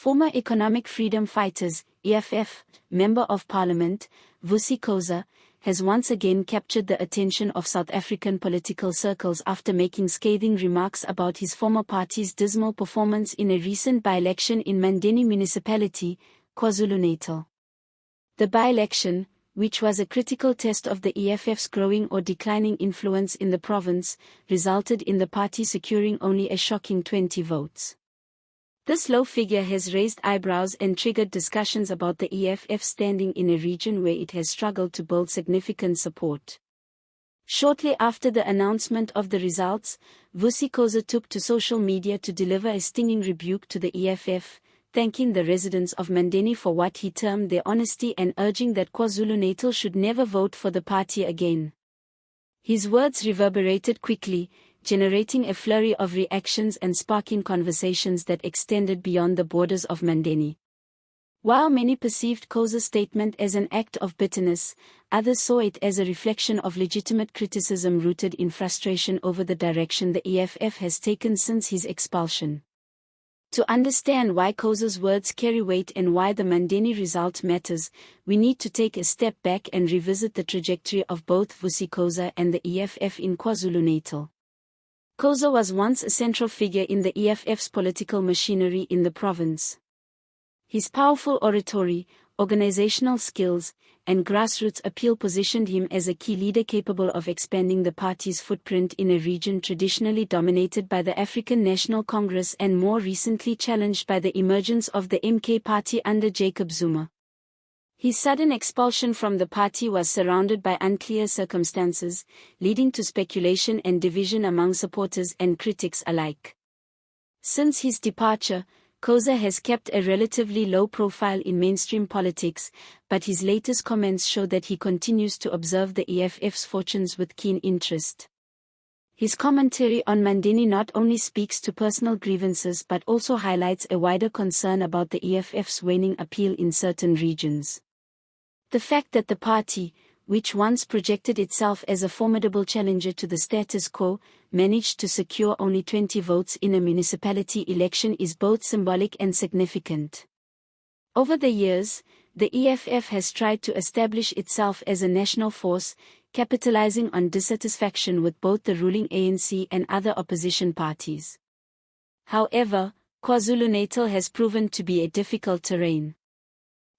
Former Economic Freedom Fighters, EFF, Member of Parliament, Vusi Khoza, has once again captured the attention of South African political circles after making scathing remarks about his former party's dismal performance in a recent by-election in Mandeni Municipality, KwaZulu-Natal. The by-election, which was a critical test of the EFF's growing or declining influence in the province, resulted in the party securing only a shocking 20 votes. This low figure has raised eyebrows and triggered discussions about the EFF standing in a region where it has struggled to build significant support. Shortly after the announcement of the results, Vusi Khoza took to social media to deliver a stinging rebuke to the EFF, thanking the residents of Mandeni for what he termed their honesty and urging that KwaZulu-Natal should never vote for the party again. His words reverberated quickly, generating a flurry of reactions and sparking conversations that extended beyond the borders of Mandeni. While many perceived Khoza's statement as an act of bitterness, others saw it as a reflection of legitimate criticism rooted in frustration over the direction the EFF has taken since his expulsion. To understand why Khoza's words carry weight and why the Mandeni result matters, we need to take a step back and revisit the trajectory of both Vusi Khoza and the EFF in KwaZulu-Natal. Khoza was once a central figure in the EFF's political machinery in the province. His powerful oratory, organizational skills, and grassroots appeal positioned him as a key leader capable of expanding the party's footprint in a region traditionally dominated by the African National Congress and more recently challenged by the emergence of the MK party under Jacob Zuma. His sudden expulsion from the party was surrounded by unclear circumstances, leading to speculation and division among supporters and critics alike. Since his departure, Khoza has kept a relatively low profile in mainstream politics, but his latest comments show that he continues to observe the EFF's fortunes with keen interest. His commentary on Mandeni not only speaks to personal grievances but also highlights a wider concern about the EFF's waning appeal in certain regions. The fact that the party, which once projected itself as a formidable challenger to the status quo, managed to secure only 20 votes in a municipality election is both symbolic and significant. Over the years, the EFF has tried to establish itself as a national force, capitalizing on dissatisfaction with both the ruling ANC and other opposition parties. However, KwaZulu-Natal has proven to be a difficult terrain.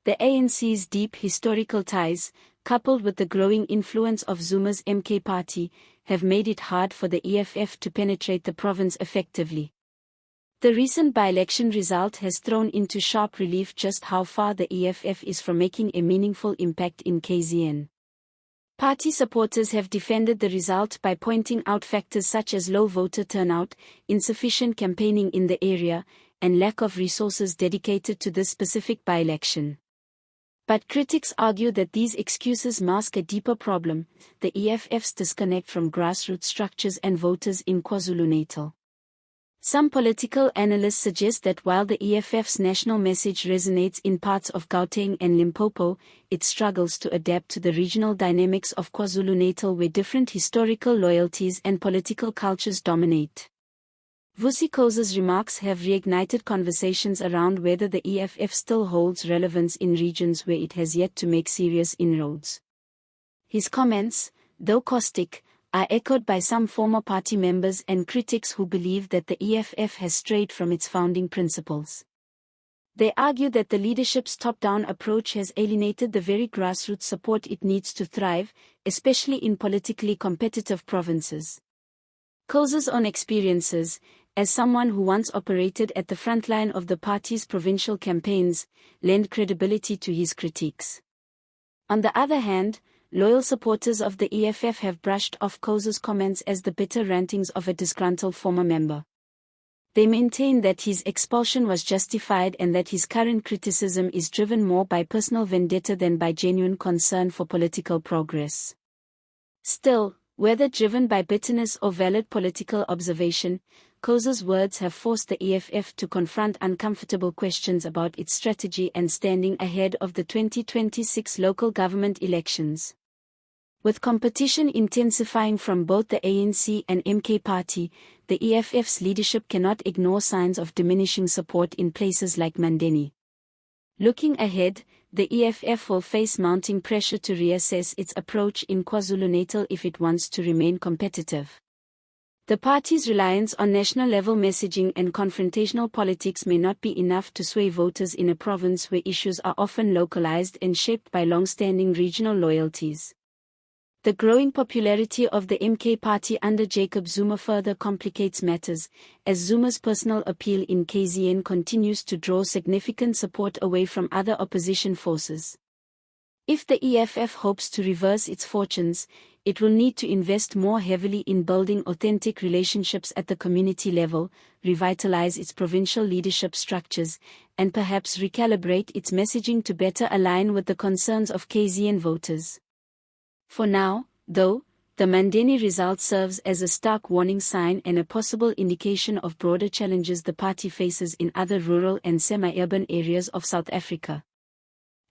The ANC's deep historical ties, coupled with the growing influence of Zuma's MK party, have made it hard for the EFF to penetrate the province effectively. The recent by-election result has thrown into sharp relief just how far the EFF is from making a meaningful impact in KZN. Party supporters have defended the result by pointing out factors such as low voter turnout, insufficient campaigning in the area, and lack of resources dedicated to this specific by-election. But critics argue that these excuses mask a deeper problem, the EFF's disconnect from grassroots structures and voters in KwaZulu-Natal. Some political analysts suggest that while the EFF's national message resonates in parts of Gauteng and Limpopo, it struggles to adapt to the regional dynamics of KwaZulu-Natal where different historical loyalties and political cultures dominate. Vusi Khoza's remarks have reignited conversations around whether the EFF still holds relevance in regions where it has yet to make serious inroads. His comments, though caustic, are echoed by some former party members and critics who believe that the EFF has strayed from its founding principles. They argue that the leadership's top-down approach has alienated the very grassroots support it needs to thrive, especially in politically competitive provinces. Khoza's own experiences, as someone who once operated at the front line of the party's provincial campaigns, lend credibility to his critiques. On the other hand, loyal supporters of the EFF have brushed off Khoza's comments as the bitter rantings of a disgruntled former member. They maintain that his expulsion was justified and that his current criticism is driven more by personal vendetta than by genuine concern for political progress. Still, whether driven by bitterness or valid political observation, Khoza's words have forced the EFF to confront uncomfortable questions about its strategy and standing ahead of the 2026 local government elections. With competition intensifying from both the ANC and MK party, the EFF's leadership cannot ignore signs of diminishing support in places like Mandeni. Looking ahead, the EFF will face mounting pressure to reassess its approach in KwaZulu-Natal if it wants to remain competitive. The party's reliance on national-level messaging and confrontational politics may not be enough to sway voters in a province where issues are often localized and shaped by long-standing regional loyalties. The growing popularity of the MK party under Jacob Zuma further complicates matters, as Zuma's personal appeal in KZN continues to draw significant support away from other opposition forces. If the EFF hopes to reverse its fortunes, it will need to invest more heavily in building authentic relationships at the community level, revitalize its provincial leadership structures, and perhaps recalibrate its messaging to better align with the concerns of KZN voters. For now, though, the Mandeni result serves as a stark warning sign and a possible indication of broader challenges the party faces in other rural and semi-urban areas of South Africa.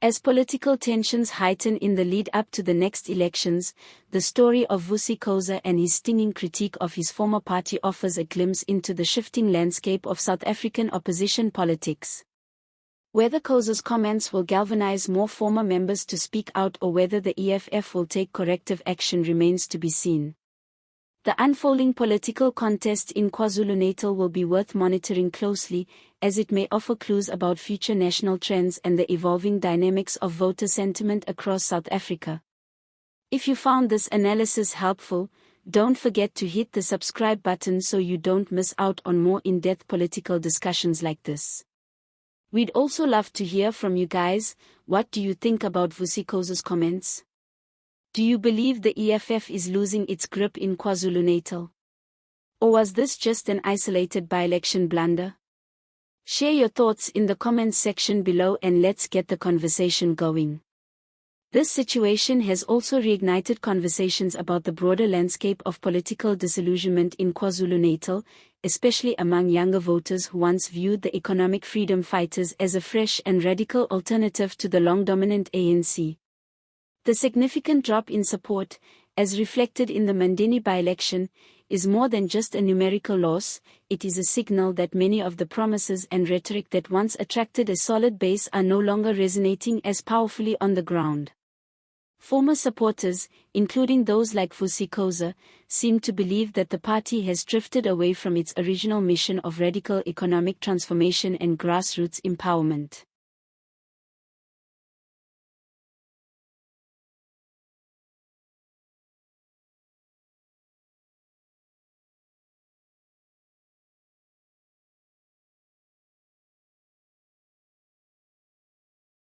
As political tensions heighten in the lead-up to the next elections, the story of Vusi Khoza and his stinging critique of his former party offers a glimpse into the shifting landscape of South African opposition politics. Whether Khoza's comments will galvanize more former members to speak out or whether the EFF will take corrective action remains to be seen. The unfolding political contest in KwaZulu-Natal will be worth monitoring closely, as it may offer clues about future national trends and the evolving dynamics of voter sentiment across South Africa. If you found this analysis helpful, don't forget to hit the subscribe button so you don't miss out on more in-depth political discussions like this. We'd also love to hear from you guys. What do you think about Vusi Khoza's comments? Do you believe the EFF is losing its grip in KwaZulu-Natal? Or was this just an isolated by-election blunder? Share your thoughts in the comments section below and let's get the conversation going. This situation has also reignited conversations about the broader landscape of political disillusionment in KwaZulu-Natal, especially among younger voters who once viewed the economic freedom fighters as a fresh and radical alternative to the long-dominant ANC. The significant drop in support, as reflected in the Mandeni by-election, is more than just a numerical loss. It is a signal that many of the promises and rhetoric that once attracted a solid base are no longer resonating as powerfully on the ground. Former supporters, including those like Vusi Khoza, seem to believe that the party has drifted away from its original mission of radical economic transformation and grassroots empowerment.